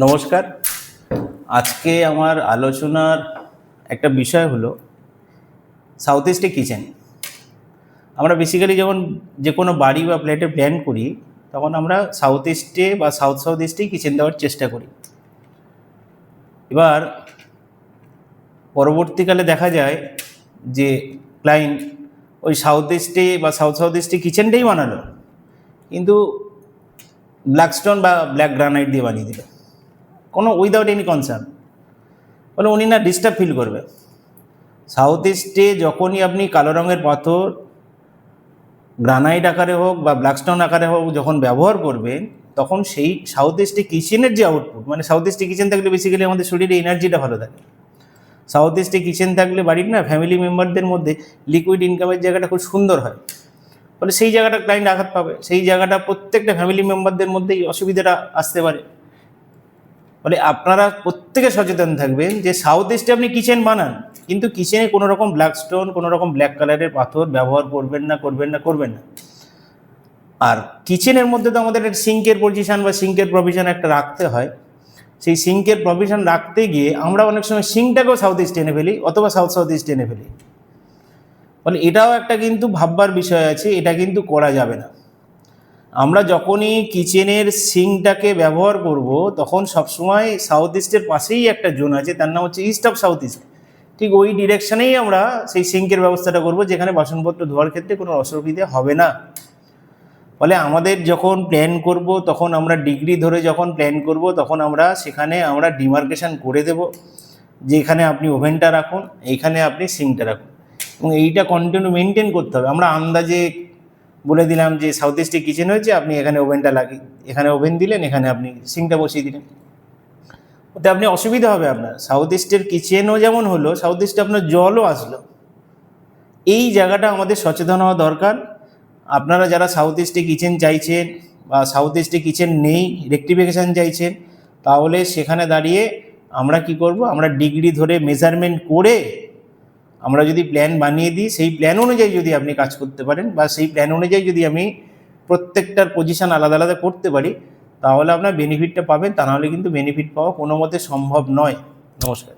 নমস্কার। আজকে আমার আলোচনার একটা বিষয় হলো সাউথ ইস্টে কিচেন। আমরা বেসিক্যালি যখন যে কোনো বাড়ি বা ফ্ল্যাটে প্ল্যান করি, তখন আমরা সাউথ ইস্টে বা সাউথ ইস্টেই কিচেন দেওয়ার চেষ্টা করি। এবার পরবর্তীকালে দেখা যায় যে ক্লায়েন্ট ওই সাউথ ইস্টে বা সাউথ ইস্টে কিচেনটাই বানালো, কিন্তু ব্ল্যাক স্টোন বা ব্ল্যাক গ্রানাইট দিয়ে বানিয়ে দিল, কোনো উইদাউট এনি কনসার্ন। বলে উনি না ডিস্টার্ব ফিল করবে। সাউথ ইস্টে যখনই আপনি কালো রঙের পাথর গ্রানাইট আকারে হোক বা ব্ল্যাকস্টোন আকারে হোক যখন ব্যবহার করবেন, তখন সেই সাউথ ইস্টে কিচেনের যে আউটপুট, মানে সাউথ ইস্টে কিচেন থাকলে বেসিক্যালি আমাদের শরীরে এনার্জিটা ভালো থাকে। সাউথ ইস্টে কিচেন থাকলে বাড়ির না ফ্যামিলি মেম্বারদের মধ্যে লিকুইড ইনকামের জায়গাটা খুব সুন্দর হয়। ফলে সেই জায়গাটা ক্লায়েন্ট আঘাত পাবে, সেই জায়গাটা প্রত্যেকটা ফ্যামিলি মেম্বারদের মধ্যেই অসুবিধাটা আসতে পারে। ফলে আপনারা প্রত্যেকে সচেতন থাকবেন যে সাউথ ইস্টে আপনি কিচেন বানান, কিন্তু কিচেনে কোনো রকম ব্ল্যাক স্টোন, কোনো রকম ব্ল্যাক কালারের পাথর ব্যবহার করবেন না। আর কিচেনের মধ্যে তো আমাদের একটা সিঙ্কের পজিশন বা সিঙ্কের প্রভিশন একটা রাখতে হয়। সেই সিঙ্কের প্রভিশন রাখতে গিয়ে আমরা অনেক সময় সিঙ্কটাকেও সাউথ ইস্ট এনে ফেলি, অথবা সাউথ ইস্ট এনে ফেলি। ফলে এটাও একটা কিন্তু ভাববার বিষয় আছে, এটা কিন্তু করা যাবে না। আমরা যখনই কিচেনের সিঙ্কটাকে ব্যবহার করব, তখন সবসময় সাউথ ইস্টের পাশেই একটা জোন আছে, তার নাম হচ্ছে ইস্ট অফ সাউথ ইস্ট। ঠিক ওই ডিরেকশনেই আমরা সেই সিঙ্কের ব্যবস্থাটা করব, যেখানে বাসনপত্র ধোয়ার ক্ষেত্রে কোনো অসুবিধে হবে না। ফলে আমাদের যখন প্ল্যান করব, তখন আমরা ডিগ্রি ধরে যখন প্ল্যান করব, তখন আমরা সেখানে আমরা ডিমার্কেশন করে দেব যে এখানে আপনি ওভেনটা রাখুন, এইখানে আপনি সিঙ্কটা রাখুন, এবং এইটা কন্টিনিউ মেনটেন করতে হবে। আমরা আন্দাজে বলে দিলাম যে সাউথ ইস্টে কিচেন হয়েছে, আপনি এখানে ওভেনটা লাগিয়ে, এখানে ওভেন দিলেন, এখানে আপনি সিঙ্কটা বসিয়ে দিলেন, ওতে আপনি অসুবিধা হবে আপনার। সাউথ ইস্টের কিচেনও যেমন হলো, সাউথ ইস্টে আপনার জলও আসলো। এই জায়গাটা আমাদের সচেতন হওয়া দরকার। আপনারা যারা সাউথ ইস্টে কিচেন চাইছেন বা সাউথ ইস্টে কিচেন নেই, রেকটিফিকেশান চাইছেন, তাহলে সেখানে দাঁড়িয়ে আমরা কি করব, আমরা ডিগ্রি ধরে মেজারমেন্ট করে আমরা যদি প্ল্যান বানিয়ে দিই, সেই প্ল্যান অনুযায়ী যদি আপনি কাজ করতে পারেন, বা সেই প্ল্যান অনুযায়ী যদি আমি প্রত্যেকটার পজিশন আলাদা আলাদা করতে পারি, তাহলে আপনার বেনিফিটটা পাবেন। তা নাহলে কিন্তু বেনিফিট পাওয়া কোনো মতে সম্ভব নয়। নমস্কার।